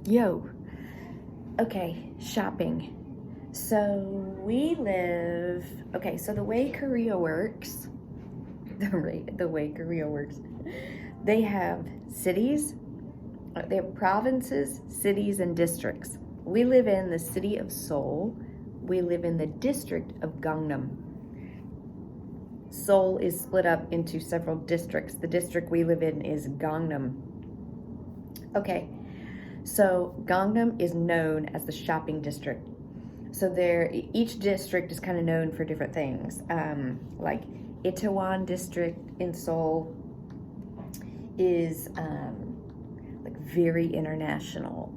Yo, okay, shopping. So the way Korea works, the way Korea works, they have cities, they have provinces, cities, and districts. We live in the city of Seoul. We live in the district of Gangnam. Seoul is split up into several districts. The district we live in is Gangnam. Okay, so Gangnam is known as the shopping district. So each district is kind of known for different things. Like Itaewon district in Seoul is like very international.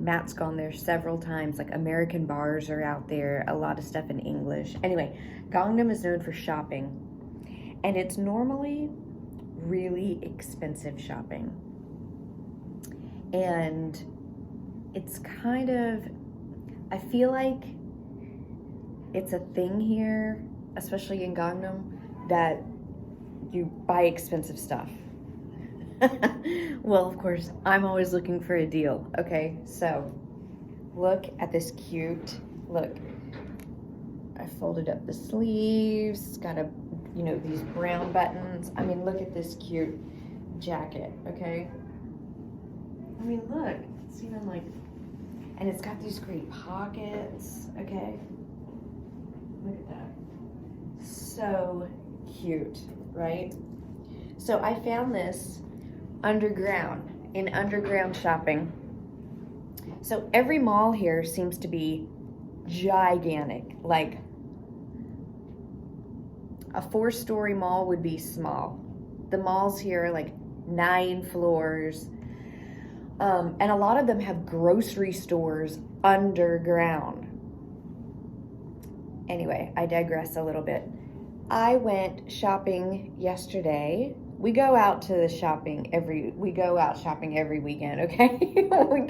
Matt's gone there several times. Like American bars are out there, a lot of stuff in English. Anyway, Gangnam is known for shopping, and it's normally really expensive shopping. And it's kind of, I feel like it's a thing here, especially in Gangnam, that you buy expensive stuff. Well, of course, I'm always looking for a deal. Okay, so look at this cute, look, I folded up the sleeves, it's got these brown buttons. I mean, look at this cute jacket, okay? I mean, look, it's even like, and it's got these great pockets, okay? Look at that. So cute, right? So I found this in underground shopping. So every mall here seems to be gigantic. Like a 4-story mall would be small. The malls here are like 9 floors. And a lot of them have grocery stores underground. Anyway, I digress a little bit. I went shopping yesterday. We go out shopping every weekend, okay? We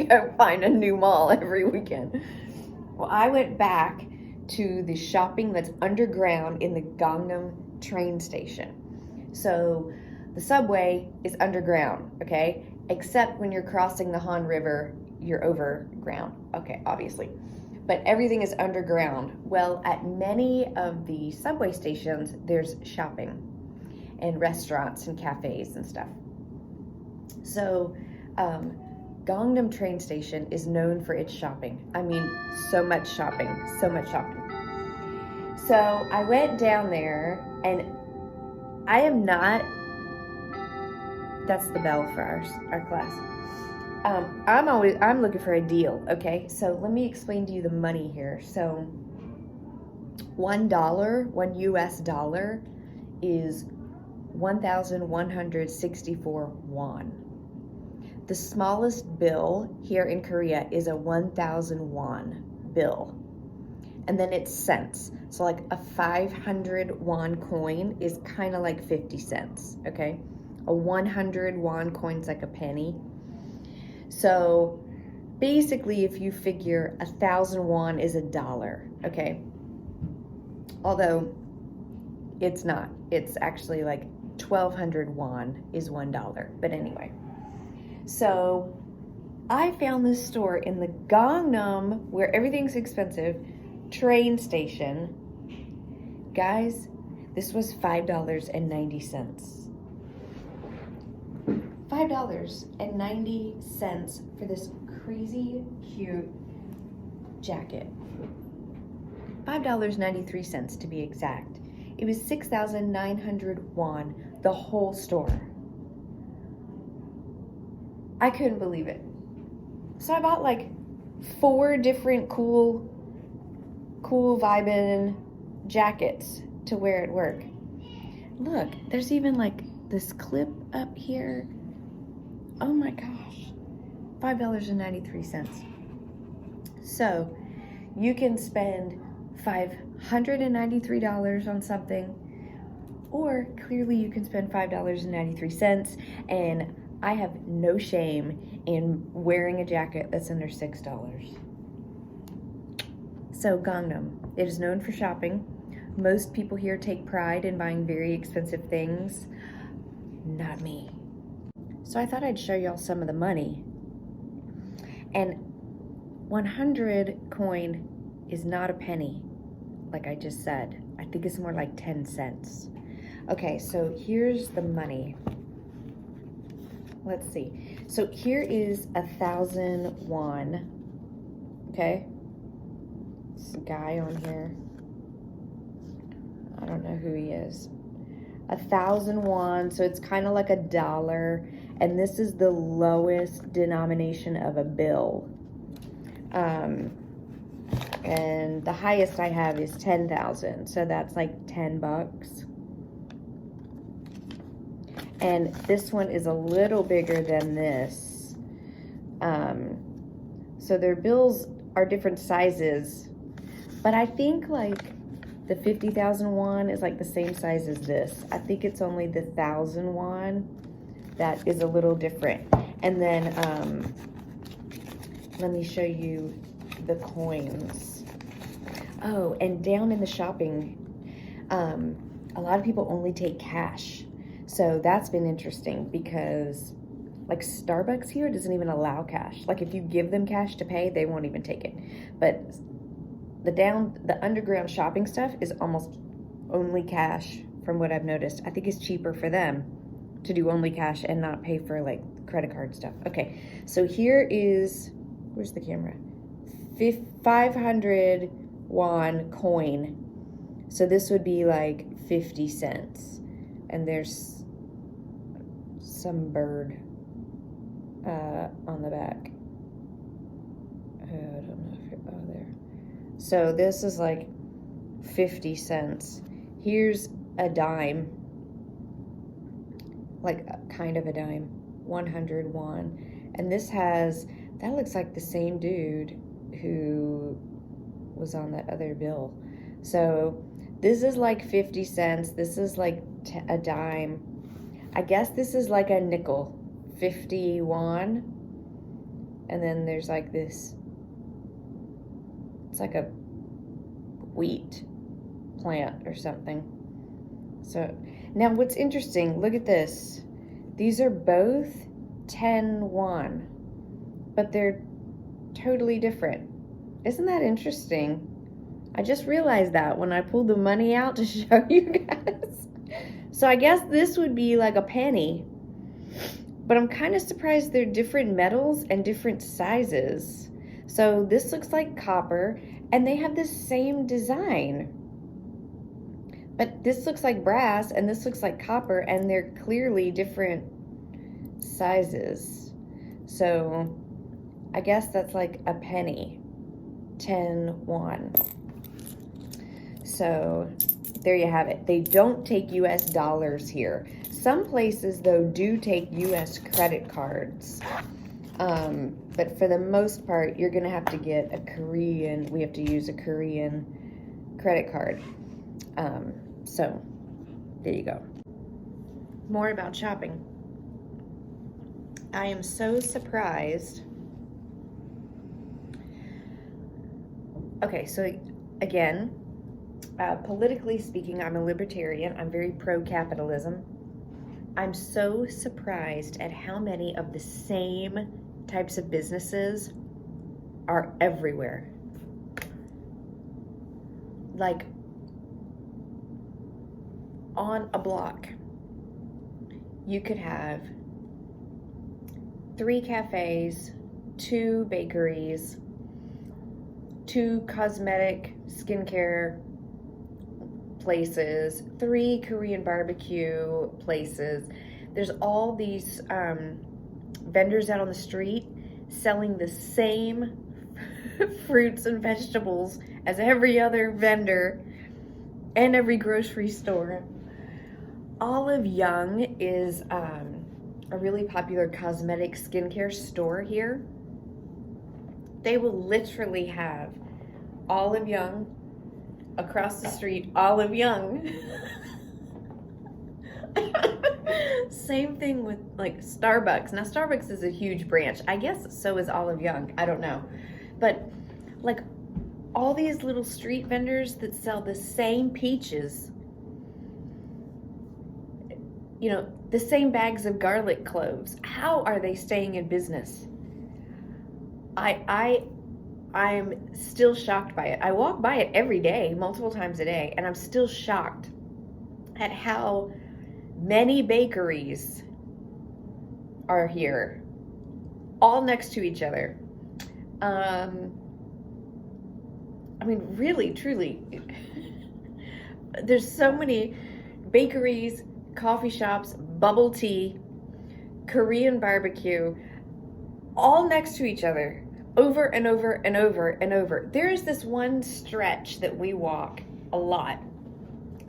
go find a new mall every weekend. Well, I went back to the shopping that's underground in the Gangnam train station. So the subway is underground, okay? Except when you're crossing the Han River, you're overground, okay, obviously. But everything is underground. Well, at many of the subway stations, there's shopping and restaurants and cafes and stuff. So, Gangnam train station is known for its shopping. I mean, so much shopping. So I went down there, and I am not, that's the bell for our class. I'm looking for a deal, okay? So let me explain to you the money here. So $1 US dollar is 1,164 won. The smallest bill here in Korea is a 1,000 won bill. And then it's cents. So like a 500 won coin is kind of like 50 cents, okay? A 100 won coin's like a penny. So basically, if you figure 1,000 won is $1, okay? Although it's not. It's actually like 1,200 won is $1. But anyway, so I found this store in the Gangnam, where everything's expensive, train station. Guys, this was $5.90. $5.90 for this crazy cute jacket. $5.93 to be exact. It was 6,900 won, the whole store. I couldn't believe it. So I bought like 4 different cool vibin' jackets to wear at work. Look, there's even like this clip up here. Oh my gosh, $5.93. So you can spend $593 on something, or clearly you can spend $5.93, and I have no shame in wearing a jacket that's under $6. So Gangnam, it is known for shopping. Most people here take pride in buying very expensive things. Not me. So I thought I'd show y'all some of the money. And 100 coin is not a penny, like I just said. I think it's more like 10 cents. Okay, so here's the money. Let's see. So here is 1,000 won. Okay. This guy on here. I don't know who he is. 1,000 won, so it's kind of like $1. And this is the lowest denomination of a bill. And the highest I have is 10,000, so that's like 10 bucks. And this one is a little bigger than this. So their bills are different sizes, but I think like the 50,000 won is like the same size as this. I think it's only the 1,000 won that is a little different. And then let me show you the coins. Oh, and down in the shopping, a lot of people only take cash. So that's been interesting because like Starbucks here doesn't even allow cash. Like if you give them cash to pay, they won't even take it. But the underground shopping stuff is almost only cash from what I've noticed. I think it's cheaper for them to do only cash and not pay for like credit card stuff. Okay, so here is, where's the camera? 500 won coin. So this would be like 50 cents. And there's some bird on the back. I don't know if you're, oh, there. So this is like 50 cents. Here's a dime, like kind of a dime, 100 won. And this has, that looks like the same dude who was on that other bill. So this is like 50 cents. This is like a dime. I guess this is like a nickel, 50 won. And then there's like this, it's like a wheat plant or something. So now what's interesting, look at this. These are both 10 won, but they're totally different. Isn't that interesting? I just realized that when I pulled the money out to show you guys. So I guess this would be like a penny, but I'm kind of surprised they're different metals and different sizes. So this looks like copper, and they have the same design. But this looks like brass, and this looks like copper, and they're clearly different sizes. So I guess that's like a penny, 10 won. So there you have it. They don't take US dollars here. Some places, though, do take US credit cards. But for the most part, you're going to have to get a Korean, we have to use a Korean credit card. So there you go. More about shopping. I am so surprised. Okay, so again, politically speaking, I'm a libertarian. I'm very pro-capitalism. I'm so surprised at how many of the same types of businesses are everywhere. Like on a block, you could have 3 cafes, 2 bakeries, 2 cosmetic skincare places, 3 Korean barbecue places. There's all these vendors out on the street selling the same fruits and vegetables as every other vendor and every grocery store. Olive Young is a really popular cosmetic skincare store here. They will literally have Olive Young across the street, Olive Young. Same thing with like Starbucks. Now Starbucks is a huge branch. I guess so is Olive Young. I don't know. But like all these little street vendors that sell the same peaches, you know, the same bags of garlic cloves. How are they staying in business? I'm still shocked by it. I walk by it every day, multiple times a day, and I'm still shocked at how many bakeries are here, all next to each other. I mean, really, truly, there's so many bakeries, coffee shops, bubble tea, Korean barbecue, all next to each other, over and over and over and over. There's this one stretch that we walk a lot.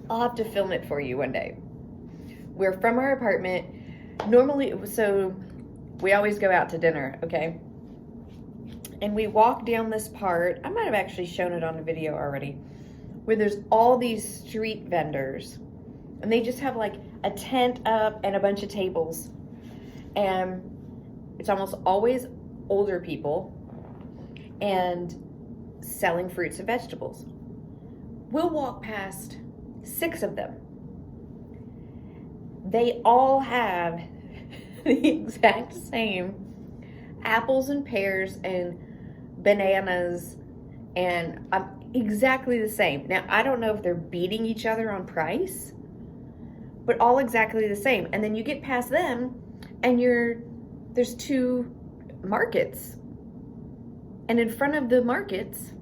I'll have to film it for you one day. We're from our apartment, normally, so we always go out to dinner, okay? And we walk down this part, I might have actually shown it on a video already, where there's all these street vendors. And they just have like a tent up and a bunch of tables. And it's almost always older people and selling fruits and vegetables. We'll walk past 6 of them. They all have the exact same apples and pears and bananas and exactly the same. Now, I don't know if they're beating each other on price, but all exactly the same. And then you get past them and there's 2 markets. And in front of the markets,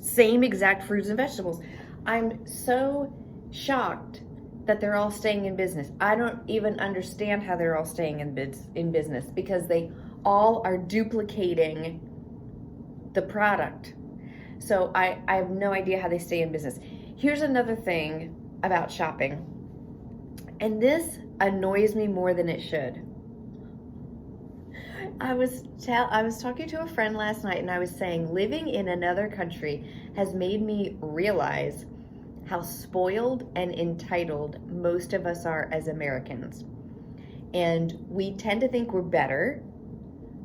same exact fruits and vegetables. I'm so shocked that they're all staying in business. I don't even understand how they're all staying in business, because they all are duplicating the product. So I have no idea how they stay in business. Here's another thing about shopping, and this annoys me more than it should. I was talking to a friend last night, and I was saying living in another country has made me realize how spoiled and entitled most of us are as Americans. And we tend to think we're better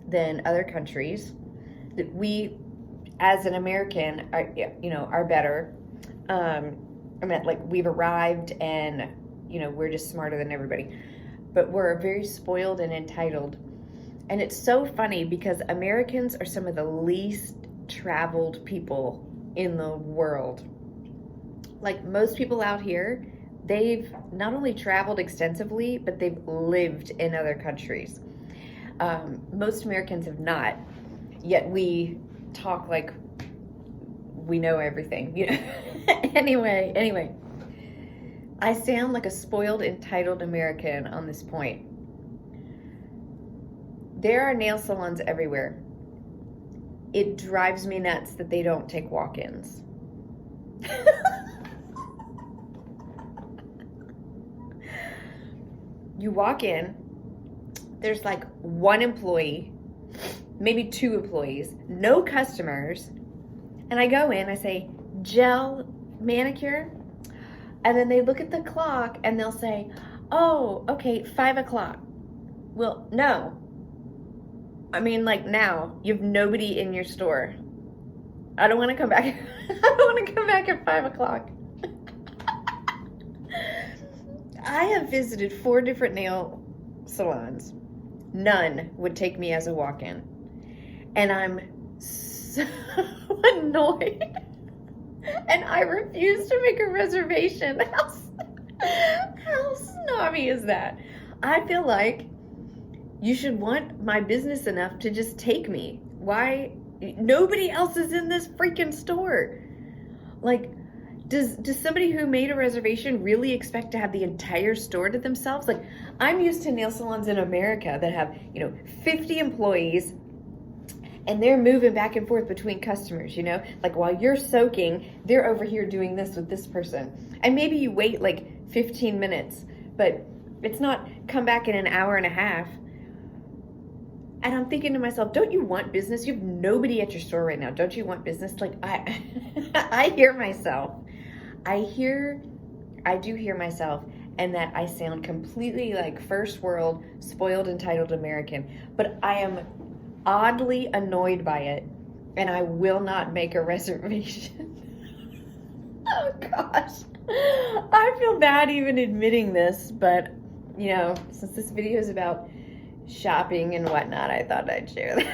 than other countries, that we as an American are better. I meant like we've arrived and we're just smarter than everybody, but we're very spoiled and entitled. And it's so funny because Americans are some of the least traveled people in the world. Like most people out here, they've not only traveled extensively, but they've lived in other countries. Most Americans have not, yet we talk like we know everything. Anyway, I sound like a spoiled, entitled American on this point. There are nail salons everywhere. It drives me nuts that they don't take walk-ins. You walk in, there's like 1 employee, maybe 2 employees, no customers, and I go in, I say, gel manicure, and then they look at the clock and they'll say, oh, okay, 5 o'clock. Well, no. I mean, like now, you have nobody in your store. I don't want to come back. I don't want to come back at 5 o'clock. I have visited 4 different nail salons. None would take me as a walk-in. And I'm so annoyed. And I refuse to make a reservation. How snobby is that? I feel like you should want my business enough to just take me. Why? Nobody else is in this freaking store. Like, does somebody who made a reservation really expect to have the entire store to themselves? Like, I'm used to nail salons in America that have, 50 employees, and they're moving back and forth between customers, Like, while you're soaking, they're over here doing this with this person. And maybe you wait like 15 minutes, but it's not come back in an hour and a half. And I'm thinking to myself, don't you want business? You have nobody at your store right now. Don't you want business? Like, I hear myself. I do hear myself, and that I sound completely like first world, spoiled, entitled American. But I am oddly annoyed by it, and I will not make a reservation. Oh gosh. I feel bad even admitting this, but since this video is about shopping and whatnot, I thought I'd share that.